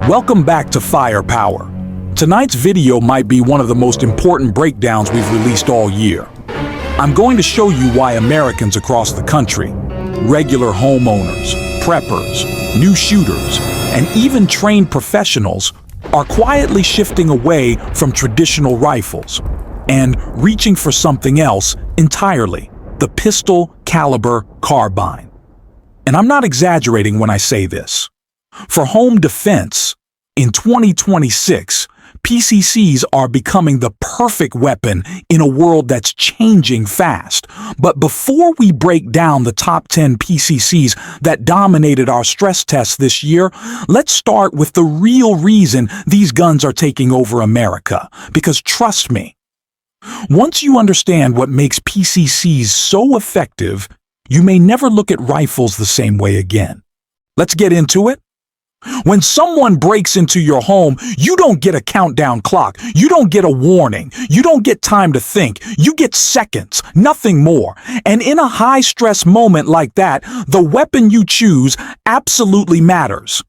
Welcome back to Firepower. Tonight's video might be one of the most important breakdowns we've released all year. I'm going to show you why Americans across the country, regular homeowners, preppers, new shooters, and even trained professionals are quietly shifting away from traditional rifles and reaching for something else entirely, the pistol caliber carbine. And I'm not exaggerating when I say this. For home defense, in 2026, PCCs are becoming the perfect weapon in a world that's changing fast. But before we break down the top 10 PCCs that dominated our stress tests this year, let's start with the real reason these guns are taking over America. Because trust me, once you understand what makes PCCs so effective, you may never look at rifles the same way again. Let's get into it. When someone breaks into your home, you don't get a countdown clock. You don't get a warning. You don't get time to think. You get seconds, nothing more. And in a high-stress moment like that, the weapon you choose absolutely matters.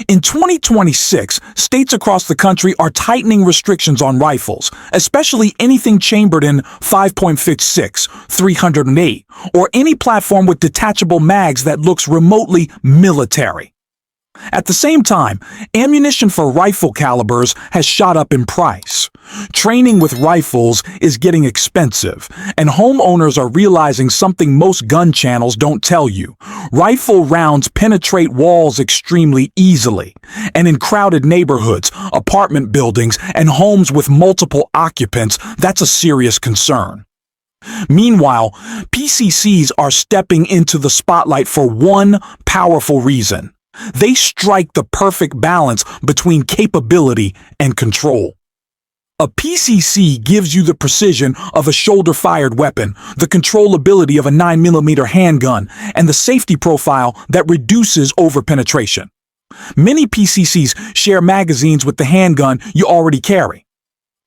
In 2026, states across the country are tightening restrictions on rifles, especially anything chambered in 5.56, 308, or any platform with detachable mags that looks remotely military. At the same time, ammunition for rifle calibers has shot up in price. Training with rifles is getting expensive, and homeowners are realizing something most gun channels don't tell you. Rifle rounds penetrate walls extremely easily, and in crowded neighborhoods, apartment buildings, and homes with multiple occupants, that's a serious concern. Meanwhile, PCCs are stepping into the spotlight for one powerful reason. They strike the perfect balance between capability and control. A PCC gives you the precision of a shoulder-fired weapon, the controllability of a 9mm handgun, and the safety profile that reduces overpenetration. Many PCCs share magazines with the handgun you already carry.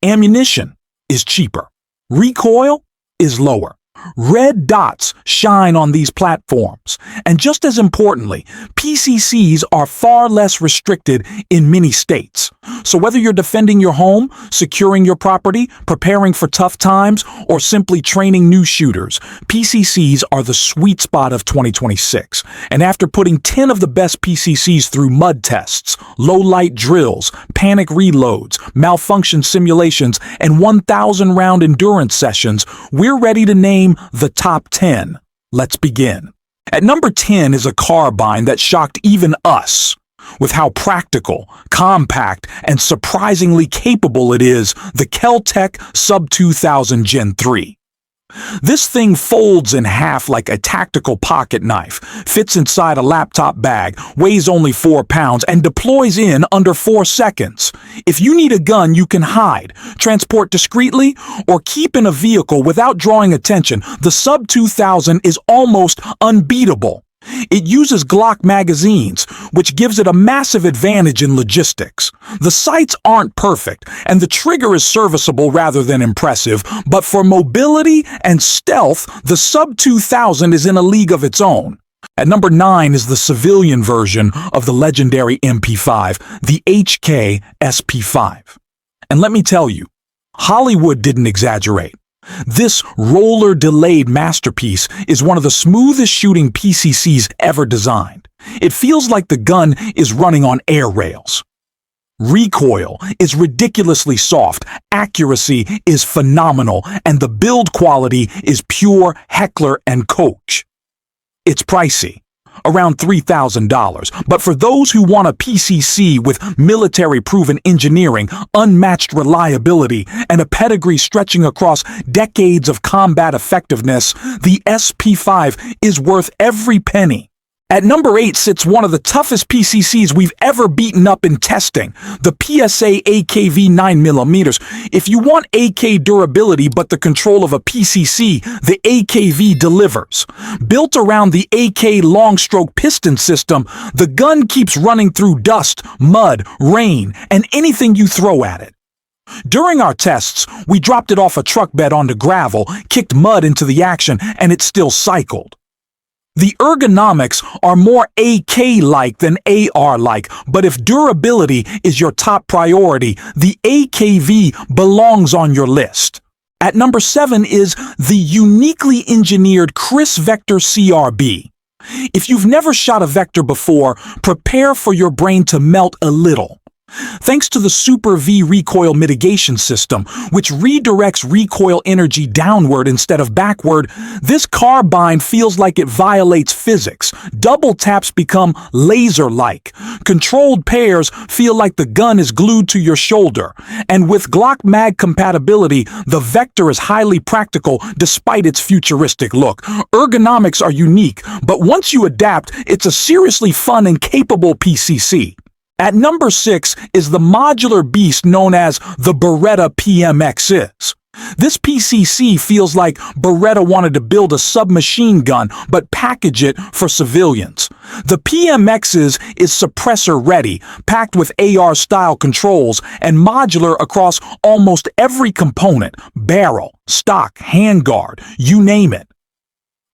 Ammunition is cheaper. Recoil is lower. Red dots shine on these platforms. And just as importantly, PCCs are far less restricted in many states. So whether you're defending your home, securing your property, preparing for tough times, or simply training new shooters, PCCs are the sweet spot of 2026. And after putting 10 of the best PCCs through mud tests, low-light drills, panic reloads, malfunction simulations, and 1,000-round endurance sessions, we're ready to name the top 10. Let's begin. At number 10 is a carbine that shocked even us with how practical, compact, and surprisingly capable it is, the Kel-Tec Sub 2000 Gen 3. This thing folds in half like a tactical pocket knife, fits inside a laptop bag, weighs only 4 pounds, and deploys in under 4 seconds. If you need a gun you can hide, transport discreetly, or keep in a vehicle without drawing attention, the Sub 2000 is almost unbeatable. It uses Glock magazines, which gives it a massive advantage in logistics. The sights aren't perfect, and the trigger is serviceable rather than impressive, but for mobility and stealth, the Sub 2000 is in a league of its own. At number 9 is the civilian version of the legendary MP5, the HK SP5. And let me tell you, Hollywood didn't exaggerate. This roller-delayed masterpiece is one of the smoothest shooting PCCs ever designed. It feels like the gun is running on air rails. Recoil is ridiculously soft, accuracy is phenomenal, and the build quality is pure Heckler & Koch. It's pricey, around $3,000, but for those who want a PCC with military-proven engineering, unmatched reliability, and a pedigree stretching across decades of combat effectiveness, the SP5 is worth every penny. At number 8 sits one of the toughest PCCs we've ever beaten up in testing, the PSA AKV 9mm. If you want AK durability but the control of a PCC, the AKV delivers. Built around the AK long-stroke piston system, the gun keeps running through dust, mud, rain, and anything you throw at it. During our tests, we dropped it off a truck bed onto gravel, kicked mud into the action, and it still cycled. The ergonomics are more AK-like than AR-like, but if durability is your top priority, the AKV belongs on your list. At number 7 is the uniquely engineered Chris Vector CRB. If you've never shot a Vector before, prepare for your brain to melt a little. Thanks to the Super V recoil mitigation system, which redirects recoil energy downward instead of backward, this carbine feels like it violates physics. Double taps become laser-like. Controlled pairs feel like the gun is glued to your shoulder. And with Glock mag compatibility, the Vector is highly practical despite its futuristic look. Ergonomics are unique, but once you adapt, it's a seriously fun and capable PCC. At number 6 is the modular beast known as the Beretta PMXs. This PCC feels like Beretta wanted to build a submachine gun but package it for civilians. The PMXs is suppressor ready, packed with AR-style controls, and modular across almost every component: barrel, stock, handguard, you name it.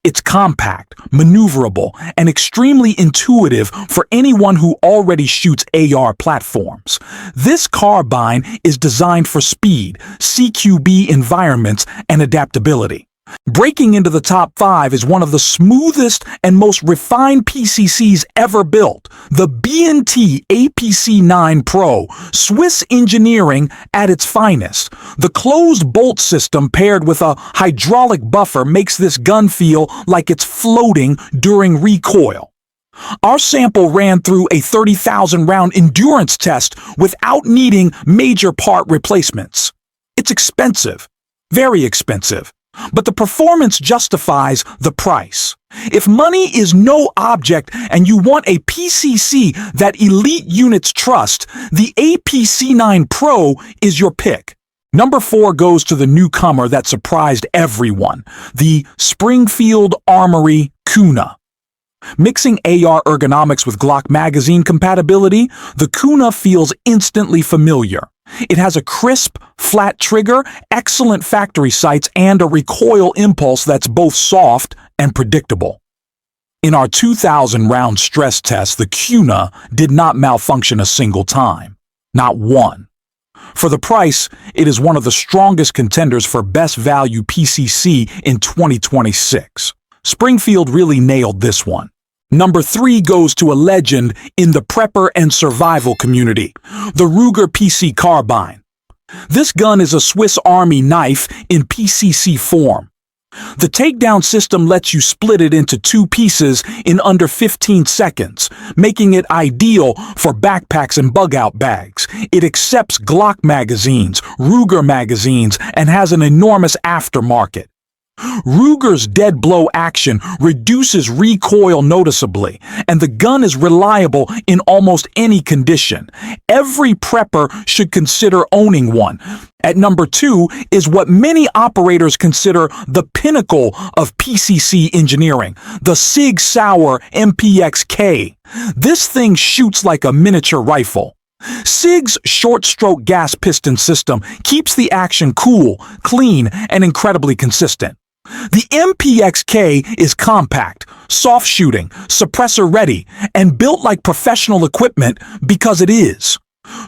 It's compact, maneuverable, and extremely intuitive for anyone who already shoots AR platforms. This carbine is designed for speed, CQB environments, and adaptability. Breaking into the top 5 is one of the smoothest and most refined PCCs ever built, the B&T APC-9 Pro, Swiss engineering at its finest. The closed bolt system paired with a hydraulic buffer makes this gun feel like it's floating during recoil. Our sample ran through a 30,000-round endurance test without needing major part replacements. It's expensive, very expensive. But the performance justifies the price. If money is no object and you want a PCC that elite units trust, the APC-9 Pro is your pick. Number 4 goes to the newcomer that surprised everyone, the Springfield Armory Kuna. Mixing AR ergonomics with Glock magazine compatibility, the Kuna feels instantly familiar. It has a crisp, flat trigger, excellent factory sights, and a recoil impulse that's both soft and predictable. In our 2,000-round stress test, the Kuna did not malfunction a single time. Not one. For the price, it is one of the strongest contenders for best value PCC in 2026. Springfield really nailed this one. Number 3 goes to a legend in the prepper and survival community, the Ruger PC Carbine. This gun is a Swiss Army knife in PCC form. The takedown system lets you split it into 2 pieces in under 15 seconds, making it ideal for backpacks and bug-out bags. It accepts Glock magazines, Ruger magazines, and has an enormous aftermarket. Ruger's dead blow action reduces recoil noticeably, and the gun is reliable in almost any condition. Every prepper should consider owning one. At number 2 is what many operators consider the pinnacle of PCC engineering, the Sig Sauer MPX-K. This thing shoots like a miniature rifle. SIG's short-stroke gas piston system keeps the action cool, clean, and incredibly consistent. The MPX-K is compact, soft-shooting, suppressor-ready, and built like professional equipment because it is.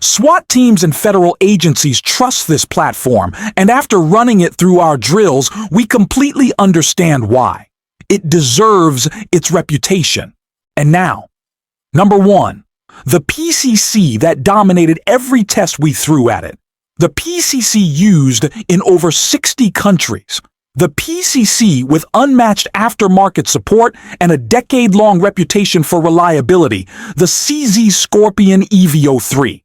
SWAT teams and federal agencies trust this platform, and after running it through our drills, we completely understand why. It deserves its reputation. And now, number 1, the PCC that dominated every test we threw at it. The PCC used in over 60 countries. The PCC with unmatched aftermarket support and a decade-long reputation for reliability, the CZ Scorpion EVO3.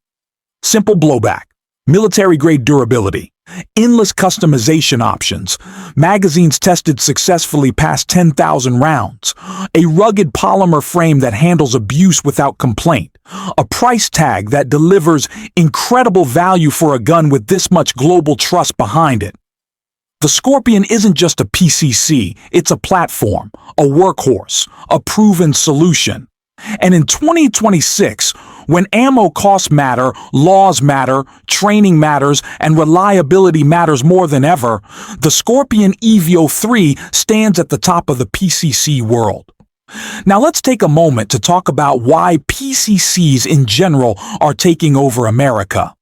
Simple blowback, military-grade durability, endless customization options, magazines tested successfully past 10,000 rounds, a rugged polymer frame that handles abuse without complaint, a price tag that delivers incredible value for a gun with this much global trust behind it. The Scorpion isn't just a PCC, it's a platform, a workhorse, a proven solution. And in 2026, when ammo costs matter, laws matter, training matters, and reliability matters more than ever, the Scorpion EVO3 stands at the top of the PCC world. Now let's take a moment to talk about why PCCs in general are taking over America.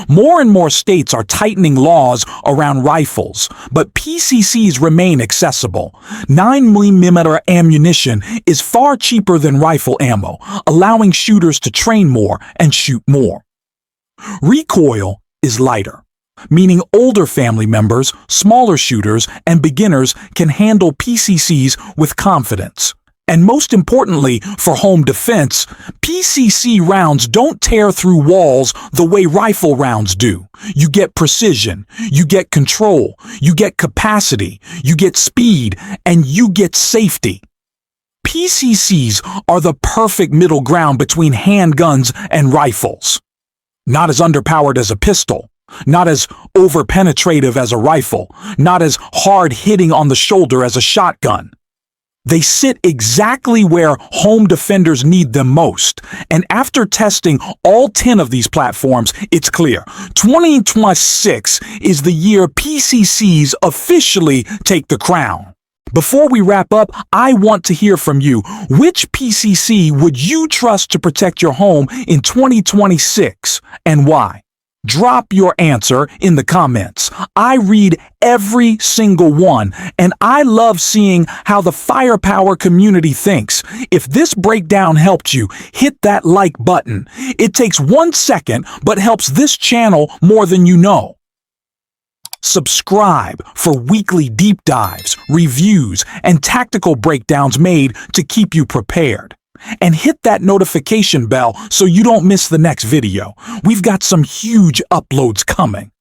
More and more states are tightening laws around rifles, but PCCs remain accessible. 9mm ammunition is far cheaper than rifle ammo, allowing shooters to train more and shoot more. Recoil is lighter, meaning older family members, smaller shooters, and beginners can handle PCCs with confidence. And most importantly, for home defense, PCC rounds don't tear through walls the way rifle rounds do. You get precision, you get control, you get capacity, you get speed, and you get safety. PCCs are the perfect middle ground between handguns and rifles. Not as underpowered as a pistol, not as overpenetrative as a rifle, not as hard-hitting on the shoulder as a shotgun. They sit exactly where home defenders need them most. And after testing all 10 of these platforms, it's clear 2026 is the year PCCs officially take the crown. Before we wrap up, I want to hear from you. Which PCC would you trust to protect your home in 2026 and why? Drop your answer in the comments. I read every single one, and I love seeing how the firepower community thinks. If this breakdown helped you, hit that like button. It takes 1 second, but helps this channel more than you know. Subscribe for weekly deep dives, reviews, and tactical breakdowns made to keep you prepared. And hit that notification bell so you don't miss the next video. We've got some huge uploads coming.